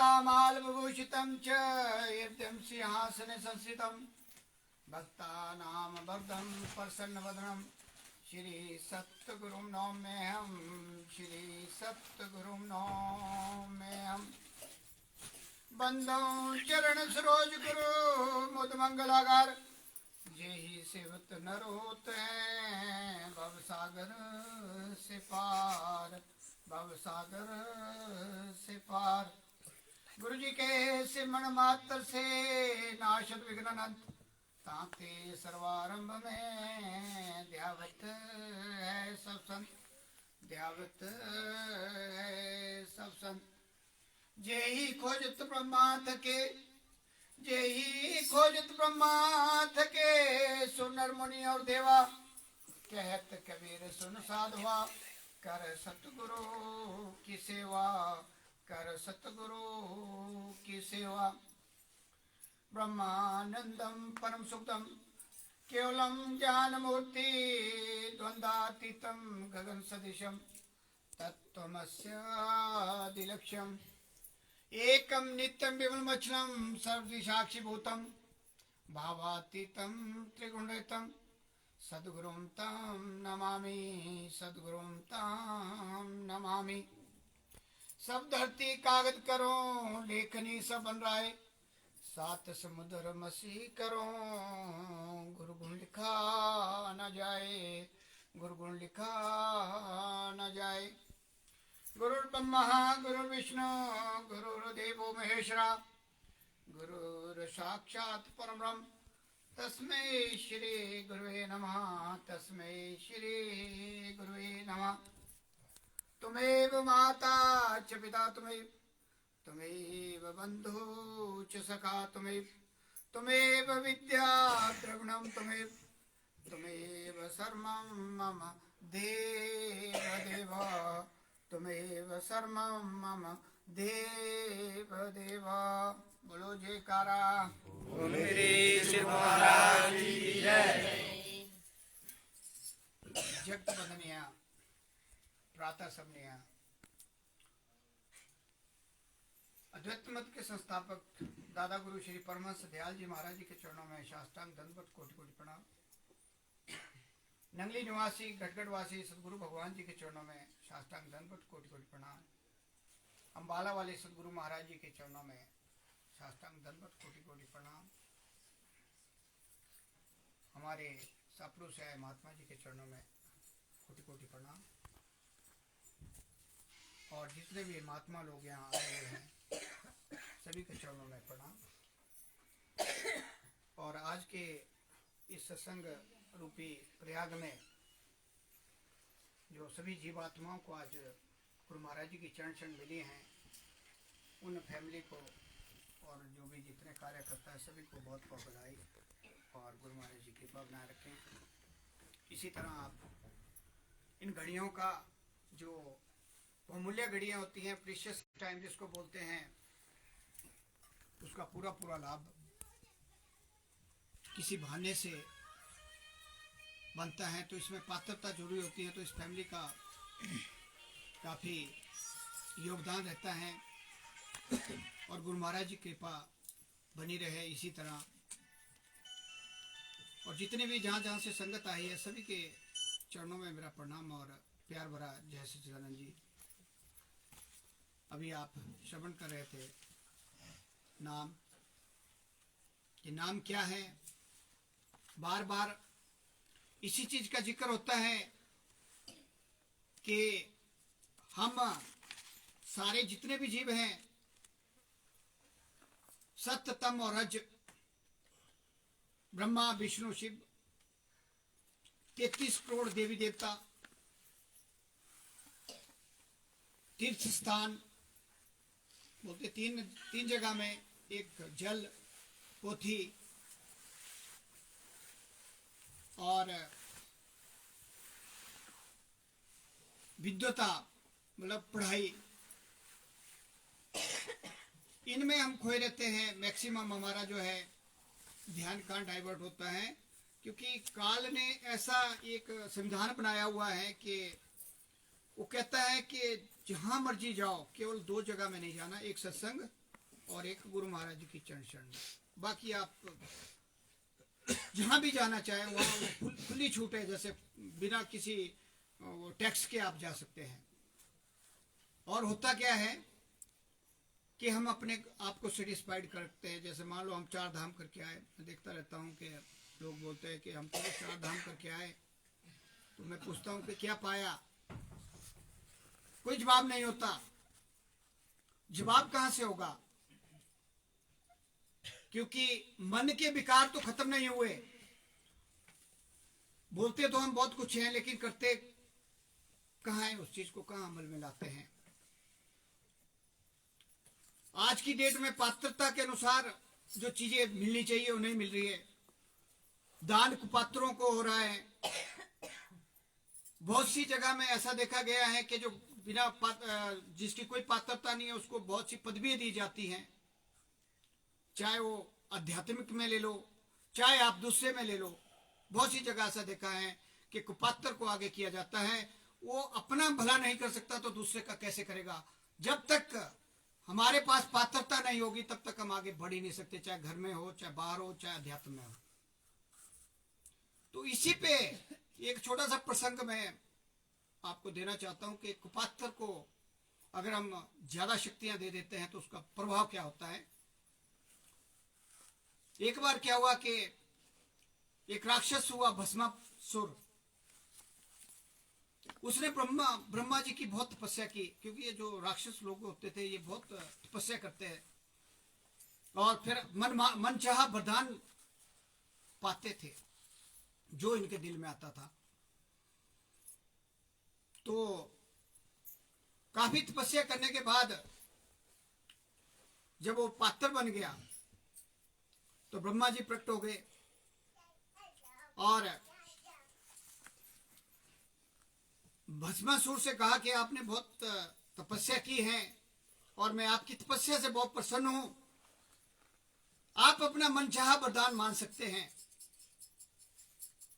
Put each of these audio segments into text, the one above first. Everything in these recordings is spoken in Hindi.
लतामालविभूषितं च हृदयं सिंहासने संस्थितं भक्तानां वरदं प्रसन्नवदनं श्री सत्गुरुं नौम्यहं श्री सत्गुरुं नौम्यहं बंदों चरण सरोज गुरु मुद मंगलागार जेहि सेवत नर होते हैं भव सागर से पार भव सागर से पार। गुरु जी के सिमरण मात्र से नाशत विघ्न अनंत ताते सर्वारंभ में ध्यावत है सब संत ध्यावत है सब संत। जेहि खोजत ब्रह्मा थके जेहि खोजत ब्रह्मा थके सुनर मुनि और देवा कहत कबीर सुन साधवा कर सतगुरु की सेवा कर सतगुरु की सेवा। ब्रह्मानंदम परम सुखदम केवलम ज्ञान मूर्ति द्वंद्वातीतम गगन सदृशम तत्त्वमस्यादिलक्ष्यम् एकम नित्यम विमलमचलम सर्वसाक्षिभूतम भावातीतम त्रिगुणरहितम सद्गुरुं तं नमामि सद्गुरुं तं नमामि। सब धरती कागज करो लेखनी सब बन राय सात समुद्र मसी करो गुरु गुण लिखा न जाए गुरु गुण लिखा न जाए। गुरुर्ब्रह्मा गुरुर्विष्णु गुरुर्देवो महेश्वरा गुरुर साक्षात् परब्रह्म तस्मै श्री गुरुवे नमः तस्मै श्री गुरुवे नमः। तुमेव माता च पिता तुमेव बन्धु च सखा तुमेव विद्या द्रविणं तुमेव सर्वं मम देव देव तुमेव सर्वं मम देव देव। बोलो जयकारा मेरे शिव महाराज की जय। जगत बंदनिया प्रातः सबनिया अद्वैत मत के संस्थापक दादा गुरु श्री परमहंस दयाल जी महाराज जी के चरणों में साष्टांग दंडवत कोटि कोटि प्रणाम। नंगली निवासी गढ़गढ़ वासी सदगुरु भगवान जी के चरणों में साष्टांग दंडवत कोटि कोटि प्रणाम। अम्बाला वाले सदगुरु महाराज जी के चरणों में साष्टांग दंडवत कोटि कोटि प्रणाम। हमारे सपरू से आए महात्मा जी के चरणों में कोटि कोटि प्रणाम। और जितने भी महात्मा लोग यहाँ आए हुए हैं सभी के चरणों में प्रणाम। और आज के इस सत्संग रूपी प्रयाग में जो सभी जीवात्माओं को आज गुरु महाराज जी की चरण चरण मिली हैं उन फैमिली को और जो भी जितने कार्य करता है सभी को बहुत बहुत बधाई और गुरु महाराज जी कृपा बनाए रखें। इसी तरह आप इन घड़ियों का जो बहुमूल्य घड़ियाँ होती हैं प्रीशियस टाइम जिसको बोलते हैं उसका पूरा पूरा लाभ किसी बहाने से बनता है तो इसमें पात्रता जरूरी होती है। तो इस फैमिली का काफ़ी योगदान रहता है और गुरु महाराज जी की कृपा बनी रहे इसी तरह। और जितने भी जहाँ जहाँ से संगत आई है सभी के चरणों में मेरा प्रणाम और प्यार भरा जय सच्चिदानंद जी। अभी आप श्रवण कर रहे थे नाम, ये नाम क्या है? बार बार इसी चीज का जिक्र होता है कि हम सारे जितने भी जीव हैं सत्य तम और रज ब्रह्मा विष्णु शिव 33 करोड़ देवी देवता तीर्थ स्थान बोलते तीन जगह में एक जल पोथी और विद्वता मतलब पढ़ाई इनमें हम खोए रहते हैं। मैक्सिमम हमारा जो है ध्यान कहाँ डाइवर्ट होता है क्योंकि काल ने ऐसा एक संविधान बनाया हुआ है कि वो कहता है कि जहाँ मर्जी जाओ केवल 2 जगह में नहीं जाना, एक सत्संग और एक गुरु महाराज जी की चरण शरण। बाकी आप जहाँ भी जाना चाहें वहाँ खुली छूट है, जैसे बिना किसी टैक्स के आप जा सकते हैं। और होता क्या है कि हम अपने आप को सेटिस्फाइड करते हैं। जैसे मान लो हम 4 धाम करके आए, मैं देखता रहता हूँ कि लोग बोलते हैं कि हम तो 4 धाम करके आए, तो मैं पूछता हूँ कि क्या पाया, कोई जवाब नहीं होता। जवाब कहाँ से होगा, क्योंकि मन के विकार तो खत्म नहीं हुए। बोलते तो हम बहुत कुछ हैं, लेकिन करते कहाँ है, उस चीज को कहाँ अमल में लाते हैं। आज की डेट में पात्रता के अनुसार जो चीजें मिलनी चाहिए वो नहीं मिल रही है। दान कुपात्रों को हो रहा है। बहुत सी जगह में ऐसा देखा गया है कि जो बिना जिसकी कोई पात्रता नहीं है उसको बहुत सी पदवियां दी जाती हैं। चाहे वो आध्यात्मिक में ले लो, चाहे आप दूसरे में ले लो। बहुत सी जगह ऐसा देखा है कि कुपात्र को आगे किया जाता है। वो अपना भला नहीं कर सकता तो दूसरे का कैसे करेगा। जब तक हमारे पास पात्रता नहीं होगी तब तक हम आगे बढ़ ही नहीं सकते, चाहे घर में हो, चाहे बाहर हो, चाहे अध्यात्म में हो। तो इसी पे एक छोटा सा प्रसंग मैं आपको देना चाहता हूं कि कुपात्र को अगर हम ज्यादा शक्तियां दे देते हैं तो उसका प्रभाव क्या होता है। एक बार क्या हुआ कि एक राक्षस हुआ भस्मासुर। उसने ब्रह्मा जी की बहुत तपस्या की, क्योंकि ये जो राक्षस लोग होते थे ये बहुत तपस्या करते हैं और फिर मन चाहा वरदान पाते थे जो इनके दिल में आता था। तो काफी तपस्या करने के बाद जब वो पात्र बन गया तो ब्रह्मा जी प्रकट हो गए और भस्मासुर से कहा कि आपने बहुत तपस्या की है और मैं आपकी तपस्या से बहुत प्रसन्न हूं। आप अपना मनचाहा वरदान मान सकते हैं।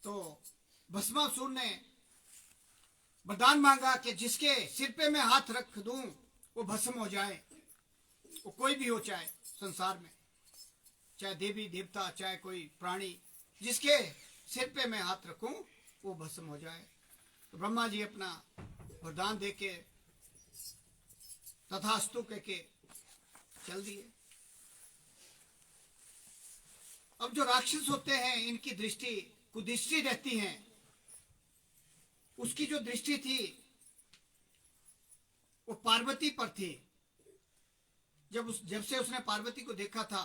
तो भस्मासुर ने वरदान मांगा कि जिसके सिर पे मैं हाथ रख दूं वो भस्म हो जाए। वो कोई भी हो, चाहे संसार में, चाहे देवी देवता, चाहे कोई प्राणी, जिसके सिर पे मैं हाथ रखूं वो भस्म हो जाए। तो ब्रह्मा जी अपना वरदान देके तथास्तु कह के चल दिए। अब जो राक्षस होते हैं इनकी दृष्टि कुदृष्टि रहती है। उसकी जो दृष्टि थी वो पार्वती पर थी। जब से उसने पार्वती को देखा था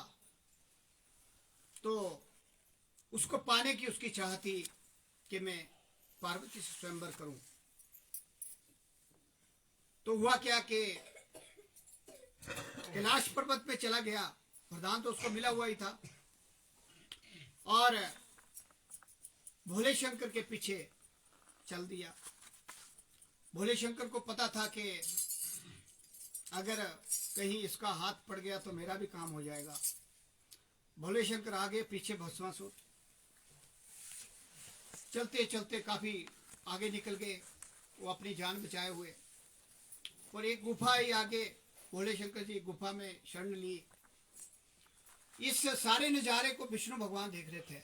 तो उसको पाने की उसकी चाह थी कि मैं पार्वती से स्वयंवर करूं। तो हुआ क्या कि कैलाश पर्वत पे चला गया। वरदान तो उसको मिला हुआ ही था और भोले शंकर के पीछे चल दिया। भोले शंकर को पता था कि अगर कहीं इसका हाथ पड़ गया तो मेरा भी काम हो जाएगा। भोले शंकर आगे, पीछे भस्मासुर। चलते चलते काफी आगे निकल गए, वो अपनी जान बचाए हुए। और एक गुफा ही आगे भोले शंकर जी गुफा में शरण ली। इस सारे नजारे को विष्णु भगवान देख रहे थे,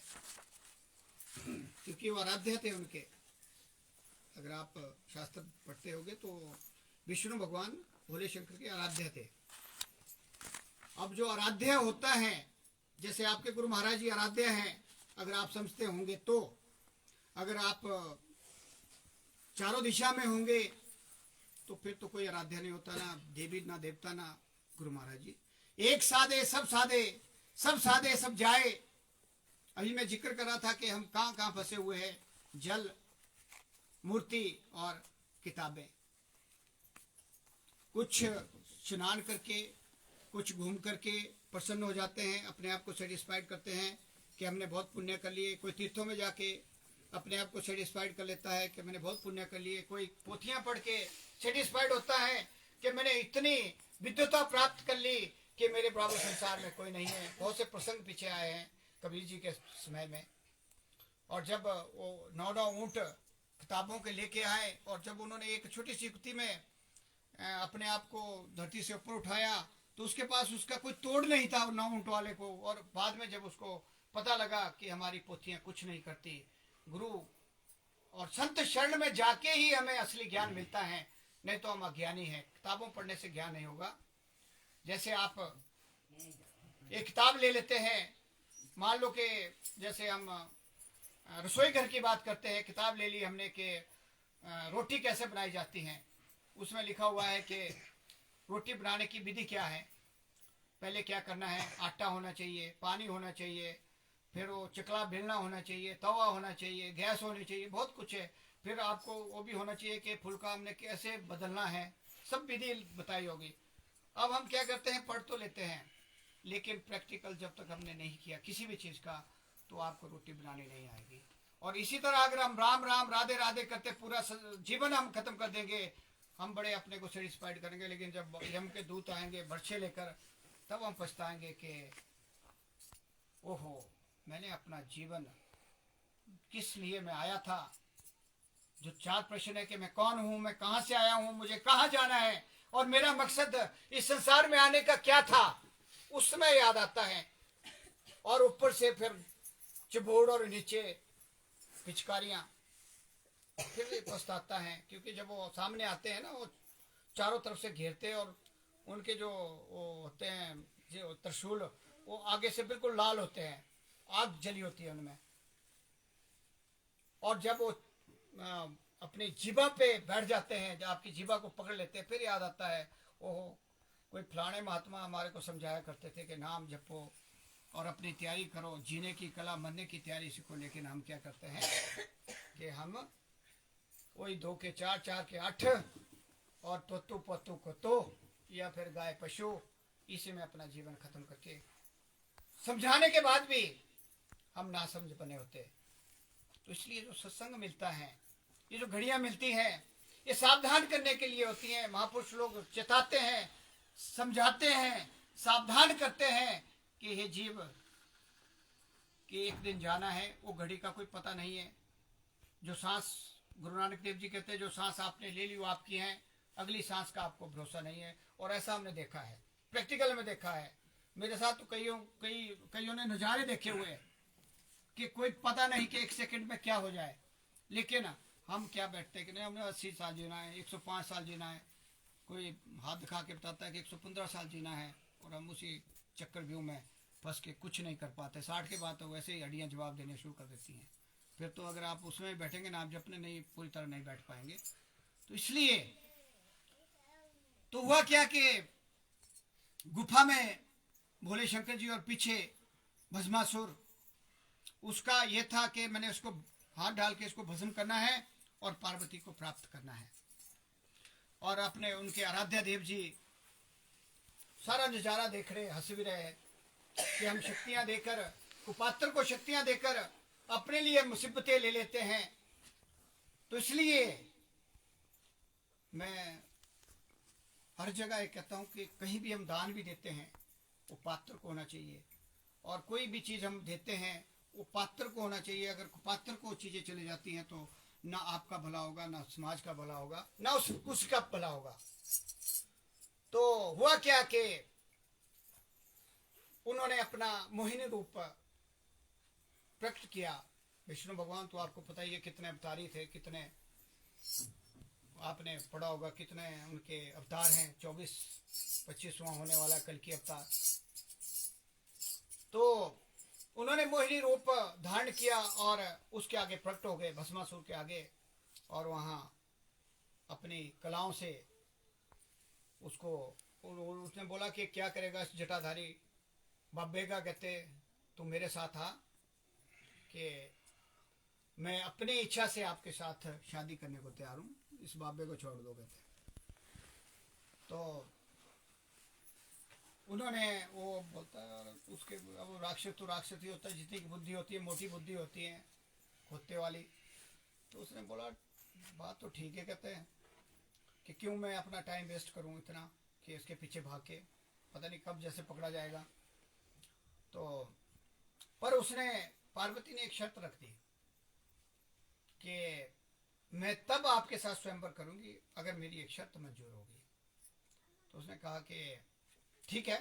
क्योंकि वो आराध्य थे उनके। अगर आप शास्त्र पढ़ते होगे तो विष्णु भगवान भोले शंकर के आराध्य थे। अब जो आराध्य होता है, जैसे आपके गुरु महाराज जी आराध्य हैं, अगर आप समझते होंगे तो, अगर आप चारों दिशा में होंगे तो फिर तो कोई आराध्य नहीं होता, ना देवी ना देवता ना गुरु महाराज जी। एक साधे सब साधे, सब साधे सब जाए। अभी मैं जिक्र कर रहा था कि हम कहाँ कहाँ फंसे हुए हैं। जल, मूर्ति और किताबें। कुछ स्नान करके, कुछ घूम करके प्रसन्न हो जाते हैं, अपने आप को सेटिस्फाइड करते हैं कि हमने बहुत पुण्य कर लिए। कोई तीर्थों में जाके अपने आप को सेटिस्फाइड कर लेता है कि मैंने बहुत पुण्य कर लिए। कोई पोथियां पढ़ के सेटिस्फाइड होता है कि मैंने इतनी विद्वता प्राप्त कर ली कि मेरे बराबर संसार में कोई नहीं है। बहुत से प्रसंग पीछे आए हैं कबीर जी के समय में। और जब वो 9 ऊंट किताबों के लेके आए और जब उन्होंने एक छोटी सी युक्ति में अपने आप को धरती से ऊपर उठाया तो उसके पास उसका कोई तोड़ नहीं था 9 ऊँट वाले को। और बाद में जब उसको पता लगा कि हमारी पोथियां कुछ नहीं करती, गुरु और संत शरण में जाके ही हमें असली ज्ञान मिलता है, नहीं तो हम अज्ञानी हैं। किताबों पढ़ने से ज्ञान नहीं होगा। जैसे आप एक किताब ले लेते हैं, मान लो कि जैसे हम रसोई घर की बात करते हैं, किताब ले ली हमने कि रोटी कैसे बनाई जाती है। उसमें लिखा हुआ है कि रोटी बनाने की विधि क्या है, पहले क्या करना है, आटा होना चाहिए, पानी होना चाहिए, फिर वो चकला बेलना होना चाहिए, तवा होना चाहिए, गैस होनी चाहिए, बहुत कुछ है। फिर आपको वो भी होना चाहिए कि फुल्का हमने कैसे बदलना है, सब विधि बताई होगी। अब हम क्या करते हैं, पढ़ तो लेते हैं, लेकिन प्रैक्टिकल जब तक हमने नहीं किया किसी भी चीज़ का, तो आपको रोटी बनानी नहीं आएगी। और इसी तरह अगर हम राम राम राधे राधे करते पूरा जीवन हम खत्म कर देंगे, हम बड़े अपने को सेटिस्फाइड करेंगे, लेकिन जब यम के दूत आएंगे बर्छे लेकर, तब हम पछताएंगे कि ओहो, मैंने अपना जीवन किस लिए मैं आया था। जो 4 प्रश्न है कि मैं कौन हूँ, मैं कहाँ से आया हूँ, मुझे कहाँ जाना है, और मेरा मकसद इस संसार में आने का क्या था, उस समय याद आता है। और ऊपर से फिर चिबोड़ और नीचे पिचकारियां, फिर भी पछताता है। क्योंकि जब वो सामने आते हैं ना, वो चारों तरफ से घेरते हैं, और उनके जो वो होते हैं जो त्रिशूल, वो आगे से बिल्कुल लाल होते हैं, आग जली होती है उनमें। और जब वो अपनी जीभा पे बैठ जाते हैं, जब आपकी जीभा को पकड़ लेते हैं, फिर याद आता है ओहो, कोई फलाने महात्मा हमारे को समझाया करते थे कि नाम जपो और अपनी तैयारी करो, जीने की कला, मरने की तैयारी सीखो। लेकिन हम क्या करते हैं कि हम वही 2 के 4, 4 के 8 और तोतु पोतु को तो, या फिर गाय पशु, इसी में अपना जीवन खत्म करके, समझाने के बाद भी हम ना समझ बने होते। तो इसलिए जो सत्संग मिलता है, ये जो घड़ियां मिलती हैं, ये सावधान करने के लिए होती हैं। महापुरुष लोग चेताते हैं, समझाते हैं, सावधान करते हैं कि हे जीव, कि एक दिन जाना है, वो घड़ी का कोई पता नहीं है। जो सांस, गुरु नानक देव जी कहते हैं, जो सांस आपने ले ली वो आपकी है, अगली सांस का आपको भरोसा नहीं है। और ऐसा हमने देखा है, प्रैक्टिकल में देखा है। मेरे साथ तो कईयों ने नज़ारे देखे हुए हैं कि कोई पता नहीं कि 1 सेकंड में क्या हो जाए। लेकिन हम क्या बैठते हैं कि नहीं, हमने 80 साल जीना है, 105 साल जीना है। कोई हाथ दिखा के बताता है कि 115 साल जीना है, और हम उसी चक्कर व्यू में फंस के कुछ नहीं कर पाते। 60 के बाद तो वैसे ही हड्डियाँ जवाब देने शुरू कर देती हैं। फिर तो अगर आप उसमें बैठेंगे ना, आप जपने नहीं, पूरी तरह नहीं बैठ पाएंगे। तो इसलिए तो हुआ क्या कि गुफा में भोले शंकर जी और पीछे भस्मासुर, उसका ये था कि मैंने उसको हाथ डाल के इसको भस्म करना है और पार्वती को प्राप्त करना है। और अपने उनके आराध्या देव जी सारा नजारा देख रहे, हंस भी रहे कि हम शक्तियां देकर, कुपात्र को शक्तियां देकर अपने लिए मुसीबतें ले लेते हैं। तो इसलिए मैं हर जगह ये कहता हूँ कि कहीं भी हम दान भी देते हैं, वो पात्र को होना चाहिए। और कोई भी चीज़ हम देते हैं, वो पात्र को होना चाहिए। अगर पात्र को चीज़ें चली जाती हैं, तो ना आपका भला होगा, ना समाज का भला होगा, ना उसका भला होगा। तो हुआ क्या कि उन्होंने अपना मोहिनी रूप प्रकट किया। विष्णु भगवान तो आपको पता ही है कितने अवतारी थे, कितने आपने पढ़ा होगा, कितने उनके अवतार हैं। 24-25वां होने वाला कल की अवतार। तो उन्होंने मोहिनी रूप धारण किया और उसके आगे प्रकट हो गए, भस्मासुर के आगे। और वहाँ अपनी कलाओं से उसको, उसने बोला कि क्या करेगा इस जटाधारी बाबे का। कहते तू मेरे साथ आ कि मैं अपनी इच्छा से आपके साथ शादी करने को तैयार हूँ, इस बाबे को छोड़ दो। कहते तो उन्होंने, वो बोलता है उसके, अब राक्षस तो राक्षस ही होता है, जितनी की बुद्धि होती है, मोटी बुद्धि होती है, खोते वाली। तो उसने बोला बात तो ठीक है, कहते हैं कि क्यों मैं अपना टाइम वेस्ट करूं इतना कि इसके पीछे भाग के, पता नहीं कब जैसे पकड़ा जाएगा। तो पर उसने, पार्वती ने एक शर्त रख दी कि मैं तब आपके साथ स्वयंवर करूंगी अगर मेरी एक शर्त मंजूर होगी। तो उसने कहा कि ठीक है।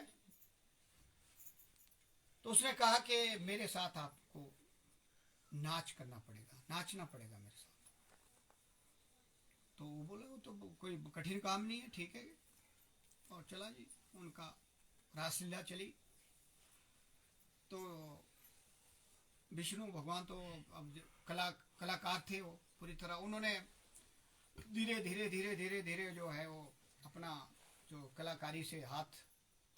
तो उसने कहा कि मेरे साथ आपको नाच करना पड़ेगा, नाचना पड़ेगा मेरे साथ। तो वो बोले वो तो कोई कठिन काम नहीं है, ठीक है। और चला जी, उनका रासलीला चली। तो विष्णु भगवान तो अब कलाकार थे वो पूरी तरह। उन्होंने धीरे धीरे धीरे धीरे धीरे जो है वो अपना जो कलाकारी से हाथ,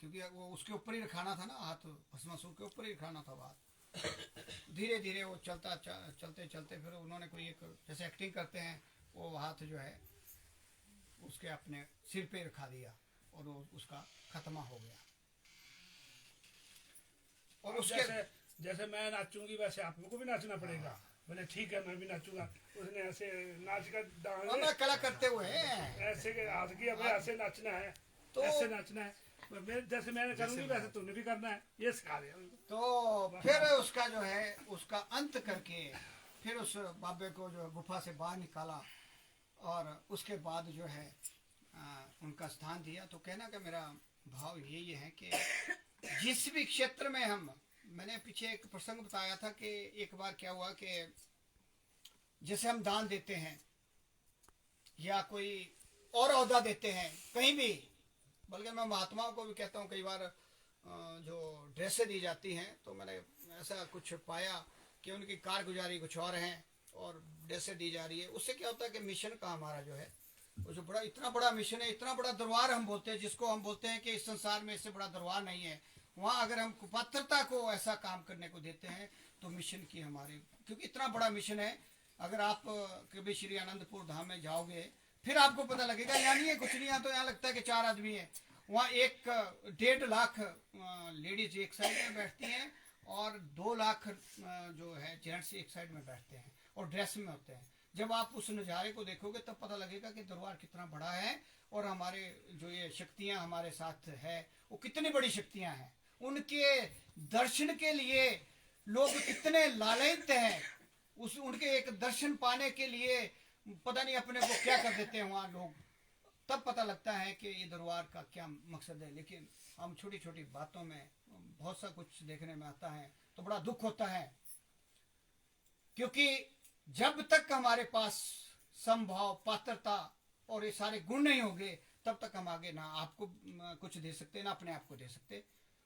क्योंकि वो उसके ऊपर ही रखाना था ना, हाथ भस्मासुर के ऊपर ही रखाना था हाथ। धीरे धीरे वो चलते चलते फिर उन्होंने कोई एक, जैसे एक्टिंग करते हैं, वो हाथ जो है उसके अपने सिर पे रखा दिया और वो उसका खत्मा हो गया। और उसके जैसे मैं नाचूंगी वैसे आप लोगों को भी नाचना पड़ेगा। बोले ठीक है मैं भी नाचूंगा। उसने ऐसे नाच कर मैं कला करते हुए ऐसे हाथ की, अब ऐसे नाचना है, तो ऐसे नाचना है, जैसे मैंने करूंगी वैसे तुमने भी करना है, ये सिखा दिया। तो फिर उसका जो है उसका अंत करके फिर उस बाबे को जो गुफा से बाहर निकाला और उसके बाद जो है उनका स्थान दिया। तो कहना का मेरा भाव यही है कि जिस भी क्षेत्र में हम, मैंने पीछे एक प्रसंग बताया था कि एक बार क्या हुआ कि जैसे हम दान देते हैं या कोई और औहदा देते हैं कहीं भी, बल्कि मैं महात्माओं को भी कहता हूँ, कई बार जो ड्रेसें दी जाती हैं तो मैंने ऐसा कुछ पाया कि उनकी कारगुजारी कुछ और है और ड्रेसें दी जा रही है। उससे क्या होता है कि मिशन का हमारा जो है वो जो बड़ा, इतना बड़ा मिशन है, इतना बड़ा दरबार हम बोलते हैं, जिसको हम बोलते हैं कि इस संसार में इससे बड़ा दरबार नहीं है, वहाँ अगर हम कुपात्रता को ऐसा काम करने को देते हैं तो मिशन की हमारे, क्योंकि इतना बड़ा मिशन है। अगर आप कभी श्री आनंदपुर धाम में जाओगे फिर आपको पता लगेगा यहाँ नहीं है कुछ नहीं, यहाँ तो यहाँ लगता है कि 4 आदमी हैं। वहाँ 1.5 लाख लेडीज एक साइड में बैठती हैं और 2 लाख जो है जेंट्स एक साइड में बैठते हैं और ड्रेस में होते हैं। जब आप उस नज़ारे को देखोगे तब पता लगेगा कि दरबार कितना बड़ा है और हमारे जो ये शक्तियाँ हमारे साथ है वो कितनी बड़ी शक्तियाँ हैं। उनके दर्शन के लिए लोग कितने लालायित हैं, उस उनके एक दर्शन पाने के लिए पता नहीं अपने को क्या कर देते हैं वहाँ लोग। तब पता लगता है कि ये दरबार का क्या मकसद है। लेकिन हम छोटी छोटी बातों में बहुत सा कुछ देखने में आता है तो बड़ा दुख होता है, क्योंकि जब तक हमारे पास संभाव, पात्रता और ये सारे गुण नहीं होंगे तब तक हम आगे ना आपको कुछ दे सकते, ना अपने आप को दे सकते,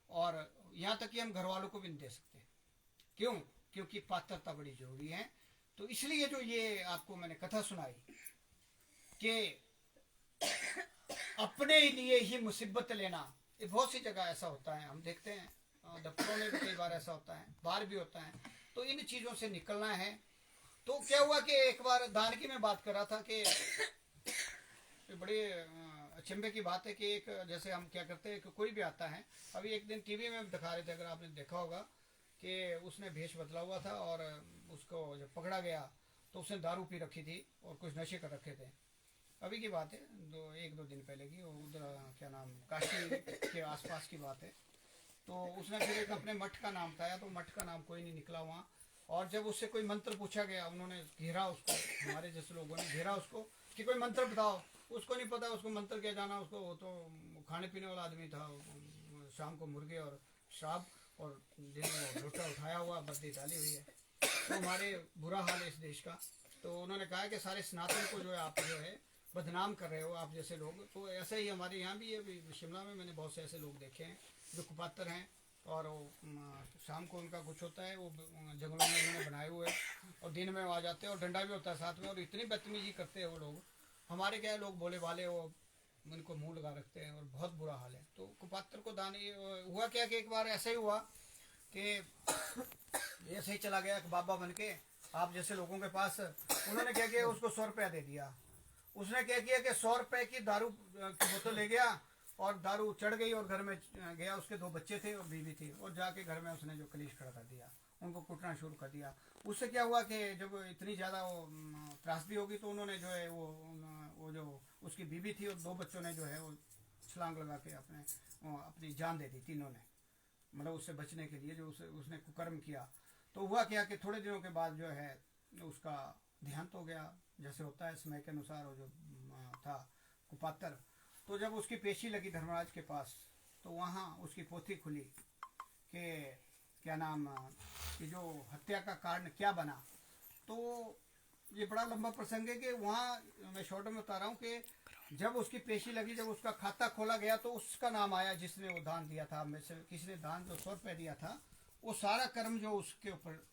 और यहाँ तक कि हम घर वालों को भी नहीं दे सकते। क्यों? क्योंकि पात्रता बड़ी जरूरी है। तो इसलिए जो ये आपको मैंने कथा सुनाई कि अपने लिए ही मुसीबत लेना, ये बहुत सी जगह ऐसा होता है, हम देखते हैं दफ्तरों में भी कई बार ऐसा होता है, बाहर भी होता है। तो इन चीज़ों से निकलना है। तो क्या हुआ कि एक बार दान की मैं बात कर रहा था कि बड़ी अचंभे की बात है कि एक, जैसे हम क्या करते हैं कि कोई भी आता है, अभी एक दिन टीवी में दिखा रहे थे, अगर आपने देखा होगा, कि उसने भेष बदला हुआ था और उसको जब पकड़ा गया तो उसने दारू पी रखी थी और कुछ नशे कर रखे थे। अभी की बात है, 1-2 दिन पहले की, उधर क्या नाम, काशी के आसपास की बात है। तो उसने फिर एक अपने मठ का नाम बताया, तो मठ का नाम कोई नहीं निकला वहाँ। और जब उससे कोई मंत्र पूछा गया, उन्होंने घेरा उसको, हमारे जैसे लोगों ने घेरा उसको कि कोई मंत्र बताओ। उसको नहीं पता उसको मंत्र क्या जाना, उसको वो तो खाने पीने वाला आदमी था, शाम को मुर्गे और शराब और दिन में लोटा उठाया हुआ, बर्दी डाली हुई है। तो हमारे बुरा हाल है इस देश का। तो उन्होंने कहा कि सारे सनातन को जो है आप जो है बदनाम कर रहे हो, आप जैसे लोग। तो ऐसे ही हमारे यहाँ भी है, शिमला में मैंने बहुत से ऐसे लोग देखे हैं जो कुपात्र हैं, और वो शाम को उनका कुछ होता है, वो जंगलों में उन्होंने बनाए हुए और दिन में वो आ जाते हैं और डंडा भी होता है साथ में, और इतनी बदतमीजी करते हैं वो लोग। हमारे क्या है, लोग भोले वाले वो उनको मुंह लगा रखते हैं और बहुत बुरा हाल है। तो कुपात्र को दान हुआ क्या कि एक बार ऐसा ही हुआ कि ऐसे ही चला गया बाबा बन के आप जैसे लोगों के पास। उन्होंने क्या किया, उसको 100 रुपया दे दिया। उसने क्या किया कि 100 रुपये की दारू की बोतल ले गया और दारू चढ़ गई और घर में गया। उसके 2 बच्चे थे और बीवी थी, और जाके घर में उसने जो कलीश खड़ा कर दिया, उनको कुटना शुरू कर दिया। उससे क्या हुआ कि जब इतनी ज़्यादा वो त्रासदी होगी तो उन्होंने जो है वो जो उसकी बीवी थी और 2 बच्चों ने जो है वो छलांग लगा के अपनी जान दे दी, तीनों ने, मतलब उससे बचने के लिए जो उसने कुकर्म किया। तो हुआ क्या कि थोड़े दिनों के बाद जो है उसका देहांत हो गया, जैसे होता है समय के अनुसार। वो जो था कुपात्र, तो जब उसकी पेशी लगी धर्मराज के पास तो वहाँ उसकी पोथी खुली कि क्या नाम कि जो हत्या का कारण क्या बना। तो ये बड़ा लंबा प्रसंग है कि वहाँ मैं शॉर्ट में बता रहा हूँ कि जब उसकी पेशी लगी, जब उसका खाता खोला गया तो उसका नाम आया जिसने वो दान दिया था। में से किसी ने दान जो 100 रुपये दिया था, वो सारा कर्म जो उसके ऊपर